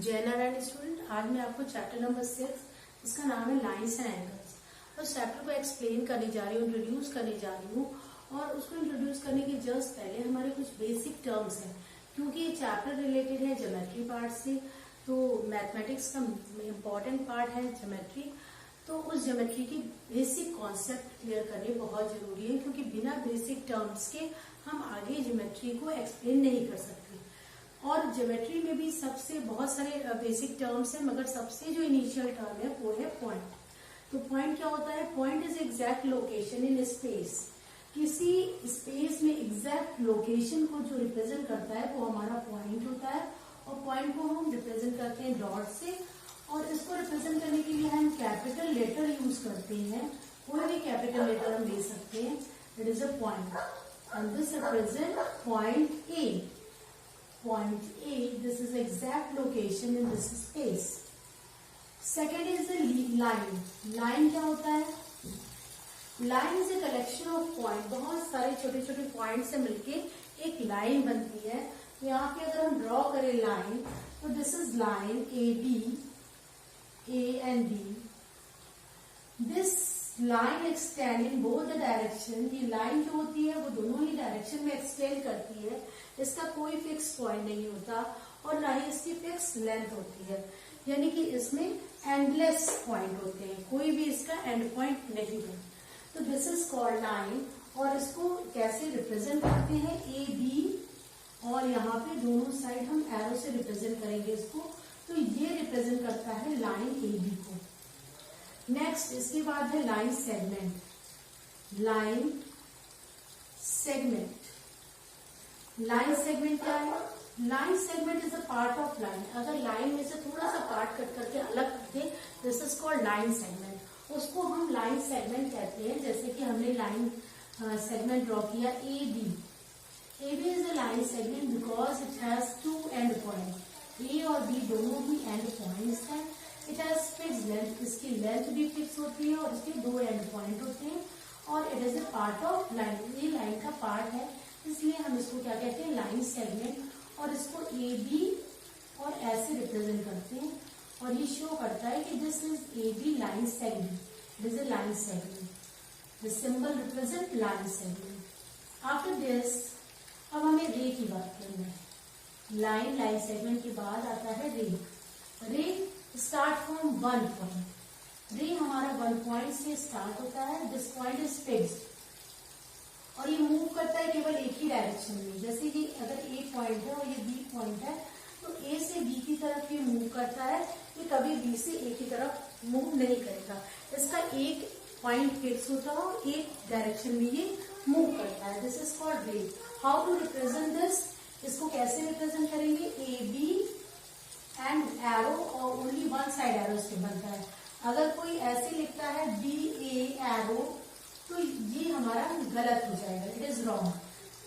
Jenner and student, आज मैं आपको चैप्टर नंबर 6 जिसका नाम है लाइंस एंड एंगल्स, उस चैप्टर को एक्सप्लेन करने जा रही हूँ, इंट्रोड्यूस करने जा रही हूँ। और उसको इंट्रोड्यूस करने के जस्ट पहले हमारे कुछ बेसिक टर्म्स हैं, क्योंकि ये चैप्टर रिलेटेड है ज्योमेट्री पार्ट से। तो मैथमेटिक्स का इम्पॉर्टेंट पार्ट है ज्योमेट्री, तो उस ज्योमेट्री की बेसिक कॉन्सेप्ट क्लियर करने बहुत जरूरी है, क्योंकि बिना बेसिक टर्म्स के हम आगे ज्योमेट्री को एक्सप्लेन नहीं कर सकते। और ज्योमेट्री में भी सबसे बहुत सारे बेसिक टर्म्स हैं, मगर सबसे जो इनिशियल टर्म है वो है पॉइंट। तो पॉइंट क्या होता है? Point is exact location in space. किसी स्पेस में एग्जैक्ट लोकेशन को जो रिप्रेजेंट करता है वो हमारा पॉइंट होता है। और पॉइंट को हम रिप्रेजेंट करते हैं डॉट से, और इसको रिप्रेजेंट करने के लिए हम कैपिटल लेटर यूज करते हैं। कोई भी कैपिटल लेटर हम ले सकते हैं। It is a point and this represent point A. Point A, this is exact location in this space. Second is the line. Line क्या होता है? Line is a collection of point. बहुत सारे छोटे छोटे पॉइंट से मिलके एक लाइन बनती है। तो यहाँ पे अगर हम ड्रॉ करें लाइन, तो this is line A B, A and B. This line extend in both the direction. ये लाइन जो होती है वो दोनों ही डायरेक्शन में एक्सटेंड करती है। इसका कोई फिक्स पॉइंट नहीं होता और ना ही इसकी फिक्स लेंथ होती है, यानी कि इसमें एंडलेस पॉइंट होते हैं, कोई भी इसका एंड पॉइंट नहीं है। तो दिस इज कॉल्ड लाइन। और इसको कैसे रिप्रेजेंट करते हैं? ए बी, और यहाँ पे दोनों साइड हम एरो से रिप्रेजेंट करेंगे इसको। तो ये रिप्रेजेंट करता है लाइन ए बी को। नेक्स्ट इसके बाद है line segment. Line segment, line segment क्या है? Line segment is a part of line. अगर लाइन में से थोड़ा सा पार्ट कट करके अलग करके, this is called line segment. उसको हम लाइन सेगमेंट कहते हैं। जैसे कि हमने लाइन सेगमेंट ड्रॉ किया A B. A B is a line segment because it has two end point. A और बी दोनों ही एंड पॉइंट्स हैं। इट हैज फिक्स लेंथ, इसकी लेंथ भी फिक्स होती है और इसके दो एंड पॉइंट होते हैं। और it is a part of line, ये लाइन का पार्ट है, इसलिए हम इसको क्या कहते हैं? Line segment. और इसको ए बी और ऐसे रिप्रेजेंट करते हैं, और ये शो करता है कि this is A B line segment, this is line segment. The symbol represent line segment. After this अब हमें रे की बात करनी है। लाइन सेगमेंट के बाद आता है रे। रे स्टार्ट फ्रॉम वन पॉइंट। रे हमारा वन पॉइंट से स्टार्ट होता है। दिस पॉइंट इज फिक्स्ड और ये मूव करता है केवल एक ही डायरेक्शन में। जैसे कि अगर ए पॉइंट है और ये बी पॉइंट है, तो ए से बी की तरफ ये मूव करता है, ये कभी बी से ए की तरफ मूव नहीं करेगा। इसका एक पॉइंट फिक्स होता है और एक डायरेक्शन में ये मूव करता है। This is called ray. How to represent this? इसको कैसे रिप्रेजेंट करेंगे? ए बी एंड एरो, और ओनली वन साइड एरो से बनता है। अगर कोई ऐसे लिखता है बी ए एरो, तो ये हमारा गलत हो जाएगा, इट इज रॉन्ग,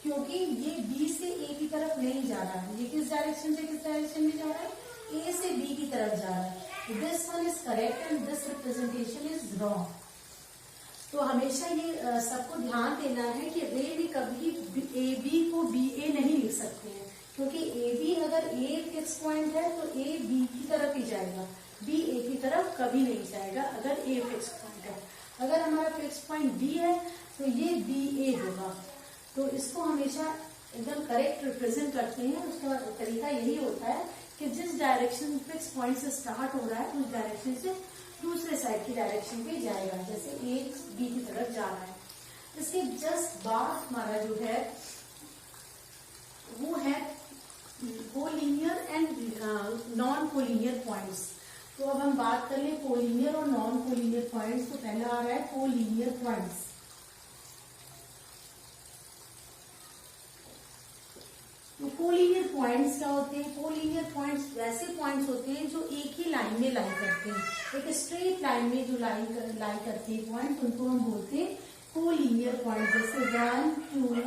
क्योंकि ये बी से ए की तरफ नहीं जा रहा है। ये किस डायरेक्शन से किस डायरेक्शन में जा रहा है? ए से बी की तरफ जा रहा है। This one is correct and this representation is wrong. तो हमेशा ये सबको ध्यान देना है कि रे भी कभी ए बी को बी ए नहीं लिख सकते हैं, क्योंकि ए बी अगर ए फिक्स पॉइंट है तो ए बी की तरफ ही जाएगा, बी ए की तरफ कभी नहीं जाएगा अगर ए फिक्स पॉइंट है। अगर हमारा फिक्स पॉइंट बी है तो ये बी ए होगा। तो इसको हमेशा एकदम करेक्ट रिप्रेजेंट करते हैं। उसका तरीका यही होता है कि जिस डायरेक्शन फिक्स पॉइंट से स्टार्ट हो रहा है उस डायरेक्शन से दूसरे साइड की डायरेक्शन पे जाएगा। जैसे ए बी की तरफ जा रहा है। इसके जस्ट बाद हमारा जो है वो है collinear and non collinear points. तो अब हम बात कर ले कोलिनियर और नॉन कोलिनियर पॉइंट्स। तो पहला आ रहा है कोलिनियर पॉइंट्स। तो कोलिनियर पॉइंट्स क्या होते हैं? कोलिनियर पॉइंट्स वैसे पॉइंट्स होते हैं जो एक ही लाइन में लाई करते हैं, एक स्ट्रेट लाइन में जो लाई करते हैं पॉइंट, उनको हम बोलते हैं कोलिनियर पॉइंट। जैसे 1 2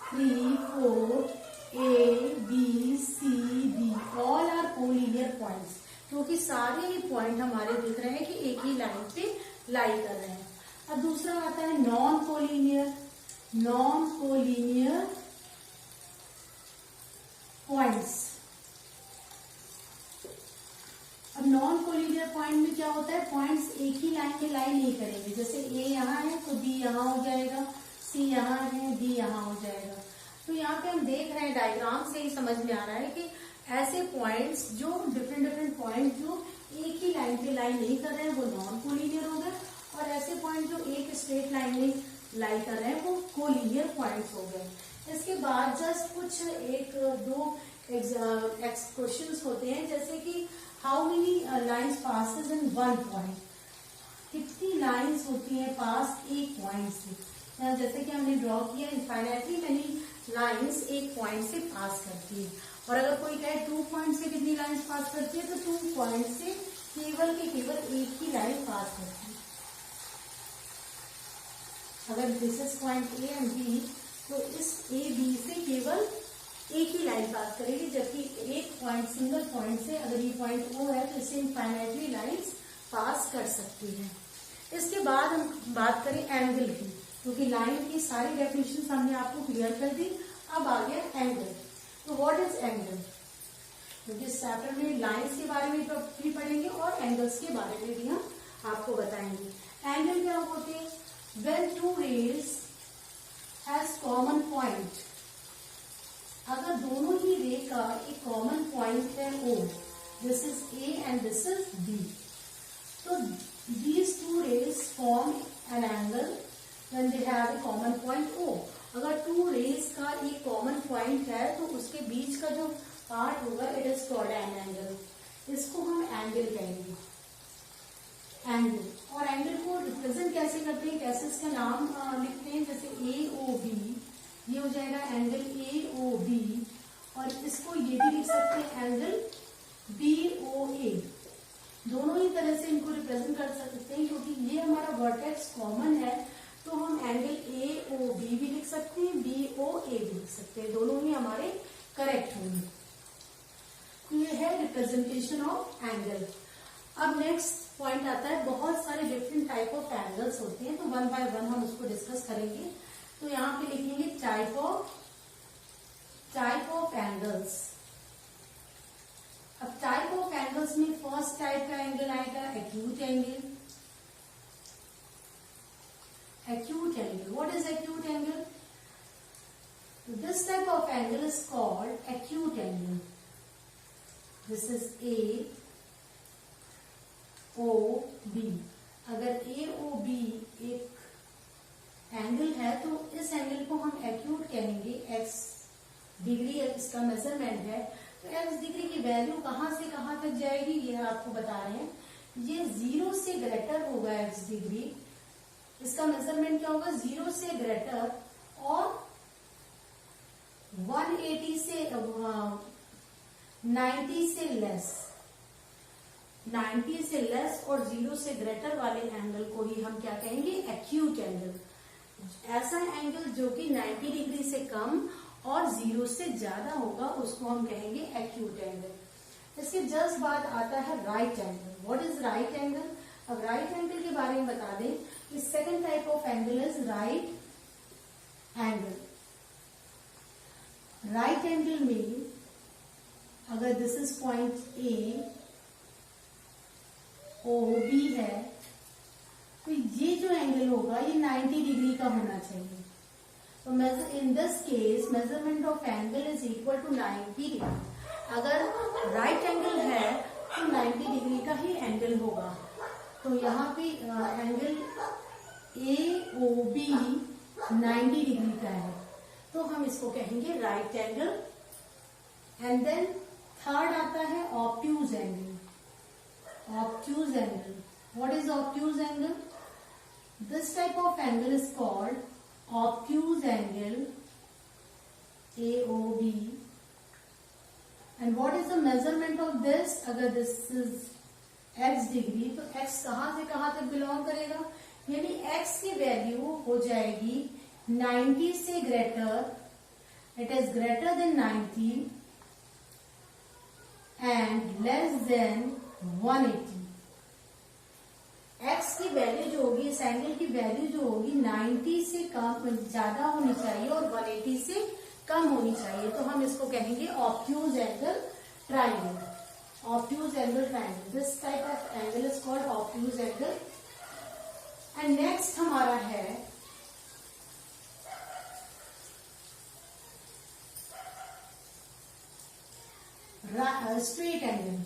3 4 A B C D, all are collinear points, क्योंकि सारे ही पॉइंट हमारे दिख रहे हैं कि एक ही लाइन पे लाई कर रहे हैं। अब दूसरा आता है non collinear. Non collinear points. Collinear point में क्या होता है, पॉइंट्स एक ही लाइन में लाई नहीं करेंगे। जैसे ए यहाँ है तो बी यहाँ हो जाएगा, सी यहाँ है, डी यहाँ हो जाएगा। तो यहाँ पे हम देख रहे हैं डायग्राम से ही समझ में आ रहा है कि ऐसे पॉइंट्स जो डिफरेंट पॉइंट जो एक ही लाइन पे लाई नहीं कर रहे हैं वो नॉन कोलिनियर हो गए, और ऐसे पॉइंट जो एक स्ट्रेट लाइन में लाई कर रहे हैं वो कोलिनियर पॉइंट्स हो गए। इसके बाद जस्ट कुछ एक दो क्वेश्चंस होते हैं, जैसे कि how many lines passes in one point, कितनी लाइंस होती हैं पास एक पॉइंट से। जैसे कि हमने ड्रॉ किया, इनफाइनाइटली मेनी लाइंस एक पॉइंट से पास करती है। और अगर कोई कहे 2 पॉइंट से कितनी लाइंस पास करती है, तो 2 पॉइंट से केवल एक ही लाइन पास करती है। अगर this is point A and B, तो इस ए बी से केवल एक ही लाइन पास करेगी, जबकि एक पॉइंट सिंगल पॉइंट से अगर ये पॉइंट ओ है तो इससे इनफाइनाइटली लाइंस पास कर सकती है। इसके बाद हम बात करें एंगल की, क्योंकि लाइन की सारी डेफिनेशन हमने आपको क्लियर कर दी। अब आ गया एंगल। तो व्हाट इज एंगल? क्योंकि इस चैप्टर में लाइंस के बारे में भी पढ़ेंगे और एंगल्स के बारे में भी हम आपको बताएंगे। एंगल क्या होते हैं? When two rays has common point, अगर दोनों ही रे का एक कॉमन पॉइंट है O, this is A and this is B, तो these two rays form an angle when they have a common point O. अगर टू रेज का एक कॉमन पॉइंट है तो उसके बीच का जो पार्ट होगा it is called an angle. इसको हम एंगल कहेंगे, एंगल। और एंगल को रिप्रेजेंट कैसे करते हैं, कैसे इसका नाम लिखते हैं, जैसे ए ओ बी, ये हो जाएगा एंगल ए ओ बी, और इसको ये भी लिख सकते हैं एंगल बी ओ ए। दोनों ही तरह से इनको रिप्रेजेंट कर सकते हैं, क्योंकि ये हमारा वर्टेक्स कॉमन है, तो हम एंगल ए ओ बी भी लिख सकते हैं, बी ओ ए भी लिख सकते हैं, दोनों ही हमारे करेक्ट होंगे। तो ये है रिप्रेजेंटेशन ऑफ एंगल। अब नेक्स्ट पॉइंट आता है, बहुत सारे डिफरेंट टाइप ऑफ एंगल्स होते हैं, तो वन बाय वन हम उसको डिस्कस करेंगे। तो यहाँ पे लिखेंगे टाइप ऑफ एंगल्स। अब टाइप ऑफ एंगल्स में फर्स्ट टाइप का एंगल आएगा acute angle. Acute angle. What is acute angle? This type of angle is called acute angle. This is A O B. अगर A O B एक angle है तो इस angle को हम एक्यूट कहेंगे। x डिग्री इसका मेजरमेंट है, तो x डिग्री की वैल्यू कहाँ से कहाँ तक जाएगी ये आपको बता रहे हैं। ये 0 से ग्रेटर होगा x डिग्री, इसका मेजरमेंट क्या होगा 0 से ग्रेटर और 180 से 90 से लेस, 90 से लेस और 0 से ग्रेटर वाले एंगल को ही हम क्या कहेंगे, एक्यूट एंगल। ऐसा एंगल जो कि 90 डिग्री से कम और 0 से ज्यादा होगा उसको हम कहेंगे एक्यूट एंगल। इसके जस्ट बाद आता है right angle. What is right angle? अब राइट एंगल के बारे में बता दें कि second type of angle is right angle. Right angle में अगर this is point A O B है तो ये जो एंगल होगा ये 90 डिग्री का होना चाहिए। तो in this case measurement of angle is equal to 90 degree. अगर राइट एंगल है तो 90 डिग्री का ही एंगल होगा। तो यहाँ पे angle A O B 90 degree का है, तो हम इसको कहेंगे right angle. And then third आता है obtuse angle. Obtuse angle, what is obtuse angle? This type of angle is called obtuse angle A O B. And what is the measurement of this? अगर this is x degree तो x कहां से कहां तक belong करेगा, यानी x की value हो जाएगी 90 से greater, it is greater than 90 and less than 180। x की वैल्यू जो होगी, इस एंगल की वैल्यू जो होगी 90 से कम ज्यादा होनी चाहिए और 180 से कम होनी चाहिए, तो हम इसको कहेंगे obtuse angle triangle. obtuse angle triangle. This type of angle is called obtuse angle. And next हमारा है straight angle.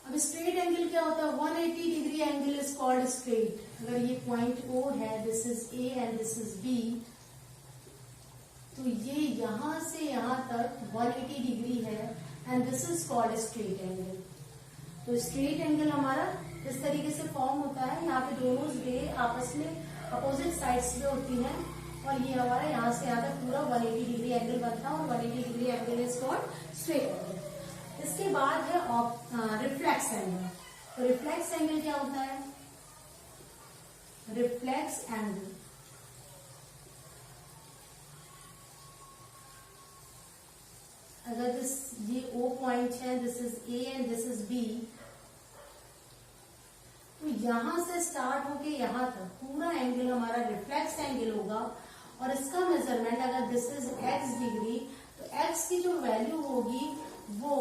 अब स्ट्रेट एंगल क्या होता है? 180 degree angle is called straight. अगर ये पॉइंट O है, this is A and this is B, तो ये यहां से यहां तक 180 डिग्री है and this is called straight angle. तो स्ट्रेट एंगल हमारा इस तरीके से फॉर्म होता है. यहाँ पे दोनों रे आपस में अपोजिट साइड्स पे होती हैं और ये हमारा यहाँ से यहाँ तक पूरा 180 डिग्री एंगल बनता है और 180 degree angle is called straight angle. इसके बाद है रिफ्लेक्स एंगल. तो रिफ्लेक्स एंगल क्या होता है? रिफ्लेक्स एंगल अगर ये O पॉइंट है, this is A and this is B, तो यहां से स्टार्ट होके यहां तक पूरा एंगल हमारा रिफ्लेक्स एंगल होगा. और इसका मेजरमेंट अगर दिस इज x डिग्री, तो x की जो वैल्यू होगी वो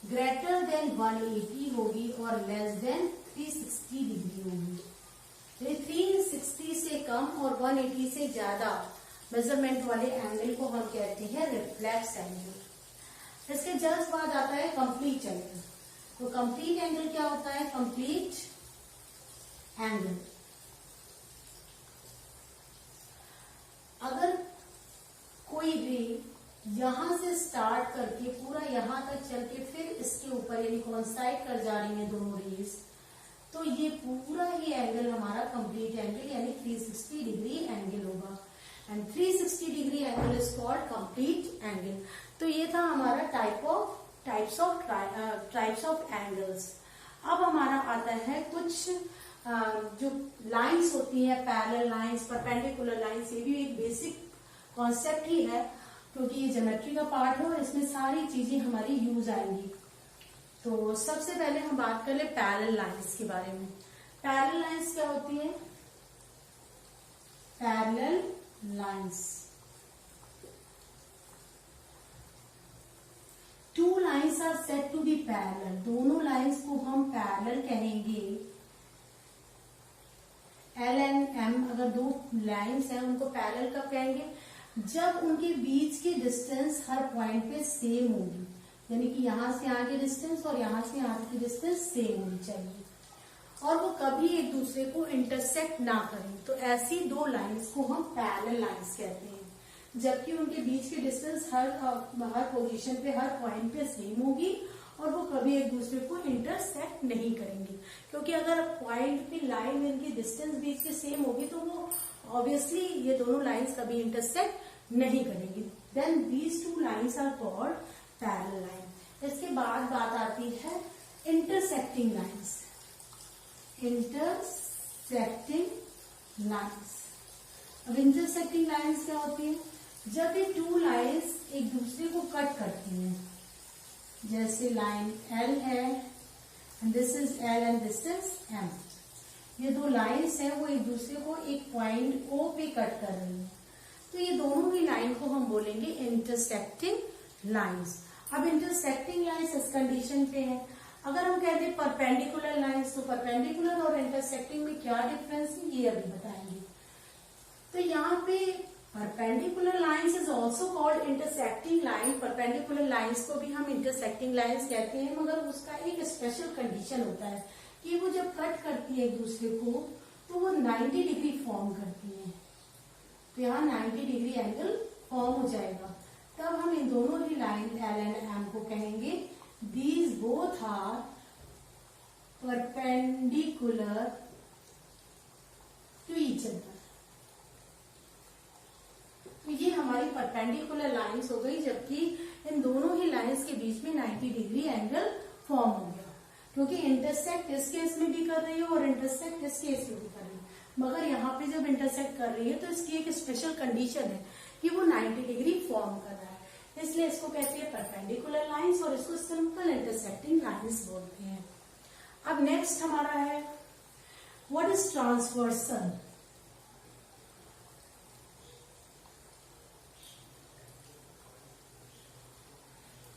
ग्रेटर देन 180 होगी और लेस देन 360 डिग्री होगी. तो 360 से कम और 180 से ज्यादा मेजरमेंट वाले एंगल को हम कहते हैं रिफ्लेक्स एंगल. इसके जस्ट बाद आता है कंप्लीट एंगल. तो कंप्लीट एंगल क्या होता है? कंप्लीट एंगल अगर कोई रे यहां से स्टार्ट करके पूरा यहां तक चल के फिर इसके ऊपर यानी कोइंसाइड कर जा रही है दोनों रेस, तो ये पूरा ही एंगल हमारा कंप्लीट एंगल यानी 360 डिग्री एंगल होगा. And 360 degree angle is called complete angle. तो ये था हमारा टाइप्स ऑफ एंगल्स. अब हमारा आता है कुछ जो लाइंस होती हैं, पैरेलल लाइंस, परपेंडिकुलर लाइंस. ये भी एक बेसिक कॉन्सेप्ट ही है क्योंकि ये ज्योमेट्री का पार्ट है और इसमें सारी चीजें हमारी यूज आएंगी. तो सबसे पहले हम बात कर ले पैरेलल लाइंस के बारे में. पैरेलल लाइंस क्या होती है? Parallel lines, two lines are said to be parallel. दोनों लाइंस को हम पैरेलल कहेंगे. L एंड M अगर दो लाइंस हैं उनको पैरेलल कब कहेंगे? जब उनके बीच की डिस्टेंस हर पॉइंट पे सेम होगी. यानी कि यहां से यहाँ की डिस्टेंस और यहां से यहाँ की डिस्टेंस सेम होनी चाहिए और वो कभी एक दूसरे को इंटरसेक्ट ना करें. तो ऐसी दो लाइंस को हम पैरेलल लाइंस कहते हैं. जबकि उनके बीच की डिस्टेंस हर पोजीशन पे हर पॉइंट पे सेम होगी और वो कभी एक दूसरे को इंटरसेक्ट नहीं करेंगे. क्योंकि अगर पॉइंट पे लाइन इनकी डिस्टेंस बीच की सेम होगी तो वो ऑब्वियसली ये दोनों लाइंस कभी इंटरसेक्ट नहीं करेंगी. Then these two lines are called parallel line. इसके बाद बात आती है इंटरसेक्टिंग लाइंस. Intersecting lines. अब इंटरसेक्टिंग लाइंस क्या होती है? जब ये टू लाइंस एक दूसरे को कट करती हैं, जैसे लाइन L है and this is L and this is M. ये दो लाइंस हैं वो एक दूसरे को एक पॉइंट O पे कट कर रही हैं. तो ये दोनों ही लाइन को हम बोलेंगे इंटरसेक्टिंग लाइंस. अब इंटरसेक्टिंग लाइंस इस कंडीशन पे है. अगर हम कहते हैं परपेंडिकुलर लाइंस, तो परपेंडिकुलर और इंटरसेक्टिंग में क्या डिफरेंस है ये अभी बताएंगे. तो यहाँ पे perpendicular lines is also called intersecting line. Perpendicular lines को भी हम इंटरसेक्टिंग लाइंस कहते हैं, मगर उसका एक स्पेशल कंडीशन होता है कि वो जब कट करती है एक दूसरे को तो वो 90 डिग्री फॉर्म करती है. तो यहाँ 90 डिग्री एंगल फॉर्म हो जाएगा. तब हम इन दोनों ही लाइन L एंड M को कहेंगे these both are perpendicular to each other. तो ये हमारी परपेंडिकुलर लाइंस हो गई, जबकि इन दोनों ही लाइंस के बीच में 90 डिग्री एंगल फॉर्म हो गया. क्योंकि इंटरसेक्ट इस केस में भी कर रही है और इंटरसेक्ट इस केस में भी कर रही है, मगर यहाँ पे जब इंटरसेक्ट कर रही है तो इसकी एक स्पेशल कंडीशन है कि वो 90 डिग्री फॉर्म कर रहा है. इसलिए इसको कहते हैं परपेंडिकुलर लाइंस और इसको सिंपल इंटरसेक्टिंग लाइंस बोलते हैं. अब नेक्स्ट हमारा है what is transversal.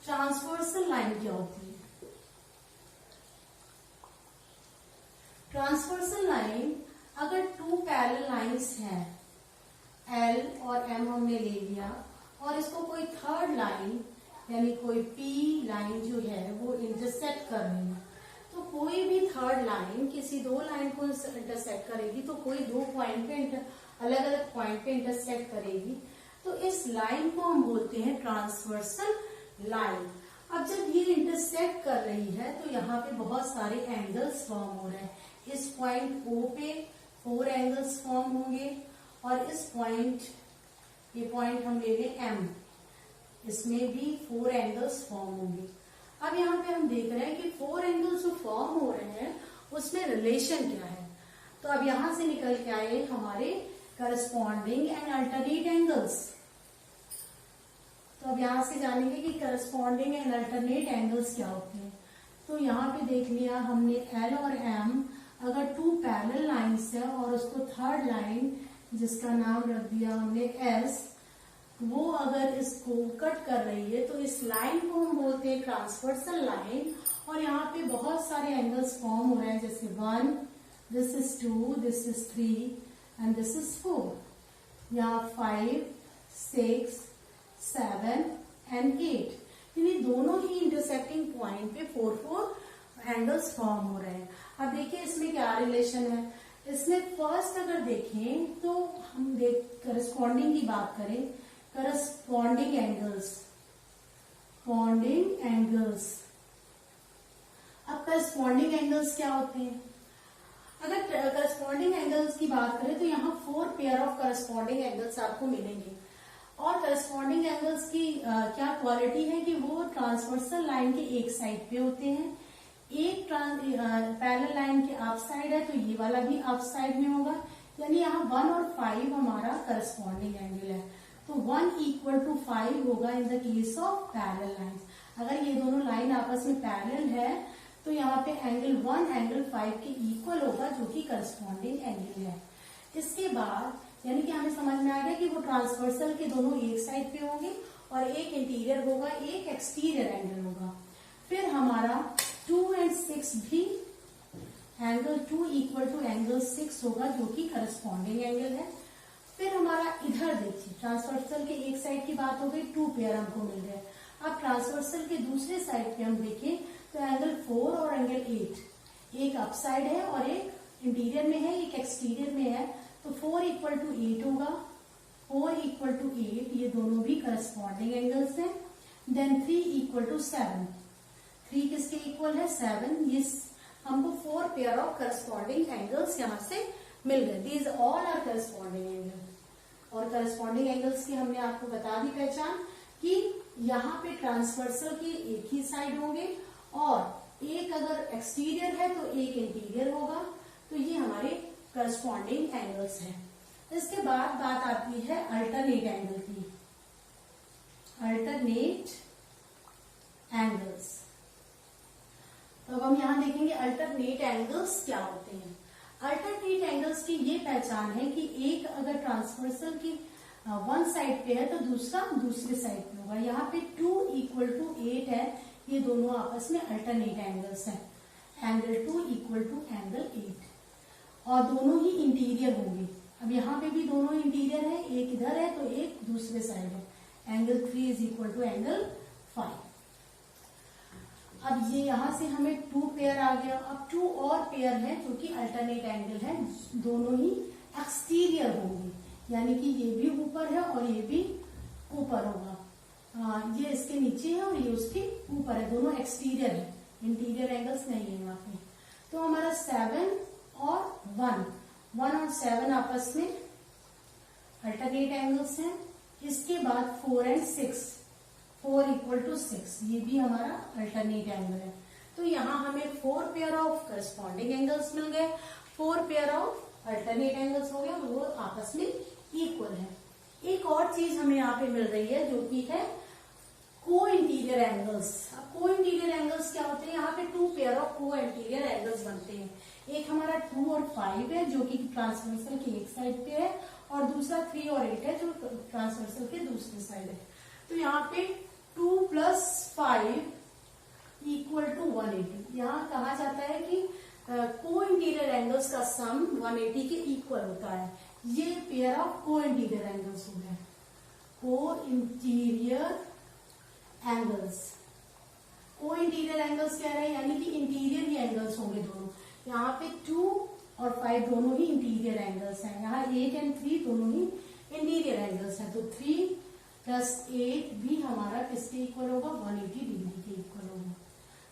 Transversal line क्या होती है? ट्रांसवर्सल लाइन, अगर टू पैरेलल लाइंस हैं, L और M हमने ले लिया, और इसको कोई थर्ड लाइन यानी कोई P लाइन जो है वो इंटरसेक्ट कर रही है, तो कोई भी थर्ड लाइन किसी दो लाइन को इंटरसेक्ट करेगी, तो कोई दो पॉइंट पे अलग अलग पॉइंट पे इंटरसेक्ट करेगी, तो इस लाइन को हम बोलते हैं ट्रांसवर्सल लाइन। अब जब ये इंटरसेक्ट कर रही है तो यहाँ पे बहुत सारे एंगल्स फॉर्म हो रहे हैं। इस पॉइंट O पे 4 एंगल्स फॉर्म होंगे, और इस पॉइंट, ये पॉइंट हम ले लें M, इसमें भी 4 एंगल्स फॉर्म होंगे। अब यहाँ पे हम देख रहे हैं कि 4 एंगल्स जो फॉर्म हो रहे हैं उसमें रिलेशन क्या है। तो अब यहां से निकल के आए हमारे करस्पॉन्डिंग एंड अल्टरनेट एंगल्स। तो अब यहां से जानेंगे कि करस्पॉन्डिंग एंड अल्टरनेट एंगल्स क्या होते हैं। तो यहाँ पे देख लिया हमने L और M, अगर टू पैरेलल लाइंस है और उसको थर्ड लाइन जिसका नाम रख दिया हमने S, वो अगर इसको कट कर रही है तो इस लाइन को हम बोलते हैं ट्रांसवर्सल लाइन। और यहाँ पे बहुत सारे एंगल्स फॉर्म हो रहे हैं, जैसे 1, this is 2, this is 3 and this is 4, यहाँ 5, 6, 7 एंड 8, यानी दोनों ही इंटरसेक्टिंग पॉइंट पे 4 एंगल्स फॉर्म हो रहे हैं। अब देखिए इसमें क्या रिलेशन है। इसमें फर्स्ट अगर देखें तो हम करस्पॉन्डिंग की बात करें, करस्पॉन्डिंग एंगल्स, पॉन्डिंग एंगल्स। अब करस्पॉन्डिंग एंगल्स क्या होते हैं? अगर करस्पॉन्डिंग एंगल्स की बात करें तो यहाँ 4 पेयर ऑफ करस्पॉन्डिंग एंगल्स आपको मिलेंगे। और करस्पॉन्डिंग एंगल्स की क्या क्वालिटी है कि वो ट्रांसवर्सल लाइन के एक साइड पे होते हैं। एक पैरेलल लाइन के अप साइड है तो ये वाला भी अप साइड में होगा, यानी यहाँ 1 और 5 हमारा करस्पॉन्डिंग एंगल है। तो 1 इक्वल टू 5 होगा in the case of parallel lines. अगर ये दोनों लाइन आपस में पैरेलल है तो यहाँ पे एंगल 1 एंगल 5 के इक्वल होगा, जो कि करस्पॉन्डिंग एंगल है। इसके बाद यानी कि हमें समझ में आ गया कि वो ट्रांसवर्सल के दोनों एक साइड पे होंगे और एक इंटीरियर होगा, एक एक्सटीरियर एंगल होगा। फिर हमारा 2 और 6 भी एंगल 2 इक्वल टू एंगल 6 होगा, जो कि करस्पॉन्डिंग एंगल है। फिर हमारा इधर देखिए, ट्रांसवर्सल के एक साइड की बात हो गई, 2 पेयर हमको मिल रहे हैं। अब ट्रांसवर्सल के दूसरे साइड पे हम देखें तो एंगल 4 और एंगल 8, एक अप साइड है और एक इंटीरियर में है, एक एक्सटीरियर में है। तो 4 इक्वल टू 8 होगा, 4 इक्वल टू 8, ये दोनों भी करस्पॉन्डिंग एंगल्स हैं। देन 3 इक्वल टू 7, 3 किसके इक्वल है? 7। ये हमको 4 पेयर ऑफ करस्पॉन्डिंग एंगल्स यहाँ से मिल गए। These all are corresponding angle. और करस्पॉन्डिंग एंगल्स की हमने आपको बता दी पहचान कि यहाँ पे ट्रांसवर्सल के एक ही साइड होंगे और एक अगर एक्सटीरियर है तो एक इंटीरियर होगा। तो ये हमारे करस्पॉन्डिंग एंगल्स हैं। इसके बाद बात आती है अल्टरनेट एंगल की। अल्टरनेट एंगल्स, तो अब हम यहाँ देखेंगे अल्टरनेट एंगल्स क्या होते हैं। अल्टरनेट एंगल्स की ये पहचान है कि एक अगर ट्रांसवर्सल की वन साइड पे है तो दूसरा दूसरे साइड पे होगा। यहाँ पे 2 इक्वल टू 8 है, ये दोनों आपस में अल्टरनेट एंगल्स हैं। एंगल 2 इक्वल टू एंगल 8 और दोनों ही इंटीरियर होंगे। अब यहाँ पे भी दोनों इंटीरियर है, एक इधर है तो एक दूसरे साइड है। Angle 3 is equal to angle 5। अब ये यहाँ से हमें 2 पेयर आ गया। अब 2 और पेयर है जो कि अल्टरनेट एंगल है, दोनों ही एक्सटीरियर होंगे, यानी कि ये भी ऊपर है और ये भी ऊपर होगा। ये इसके नीचे है और ये उसके ऊपर है, दोनों एक्सटीरियर है, इंटीरियर एंगल्स नहीं है यहाँ पे। तो हमारा 7 और 1 और 7 आपस में अल्टरनेट एंगल्स हैं। इसके बाद 4 और 6, 4 इक्वल टू 6, ये भी हमारा अल्टरनेट एंगल है। तो यहाँ हमें 4 पेयर ऑफ करस्पॉन्डिंग एंगल्स मिल गए, 4 पेयर ऑफ अल्टरनेट एंगल्स हो गए, वो आपस में इक्वल है। एक और चीज हमें यहाँ पे मिल रही है जो कि है को इंटीरियर एंगल्स। अब को इंटीरियर एंगल्स क्या होते हैं? यहाँ पे 2 पेयर ऑफ को इंटीरियर एंगल्स बनते हैं। एक हमारा 2 और 5 है जो कि ट्रांसवर्सल के एक साइड पे है और दूसरा 3 और 8 है जो ट्रांसवर्सल के दूसरी साइड है। तो यहाँ पे 2 + 5 = 180। यहाँ कहा जाता है कि को इंटीरियर एंगल्स का सम 180 के इक्वल होता है। ये पेयर ऑफ को इंटीरियर एंगल्स हो गए, को इंटीरियर एंगल्स। को इंटीरियर एंगल्स कह रहे हैं यानी कि इंटीरियर ही एंगल्स होंगे दोनों। यहाँ पे 2 और 5 दोनों ही इंटीरियर एंगल्स हैं। यहाँ 8 और 3 दोनों ही इंटीरियर एंगल्स हैं। तो 3 + 8 भी हमारा किसके इक्वल होगा? 180 डिग्री के इक्वल होगा।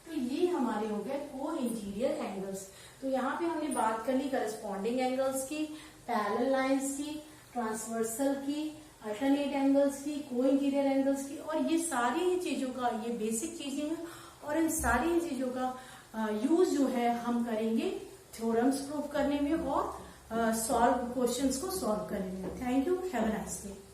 तो ये हमारे हो गए को इंटीरियर एंगल्स। तो यहाँ पे हमने बात कर ली करस्पॉन्डिंग एंगल्स की, पैरेलल लाइंस की, ट्रांसवर्सल की, अल्टरनेट एंगल्स की, को इंटीरियर एंगल्स की। और ये सारी ही चीजों का, ये बेसिक चीजें हैं और इन सारी ही चीजों का यूज जो है हम करेंगे थ्योरम्स प्रूव करने में और सॉल्व क्वेश्चंस को सॉल्व करने में। Thank you, have a nice day.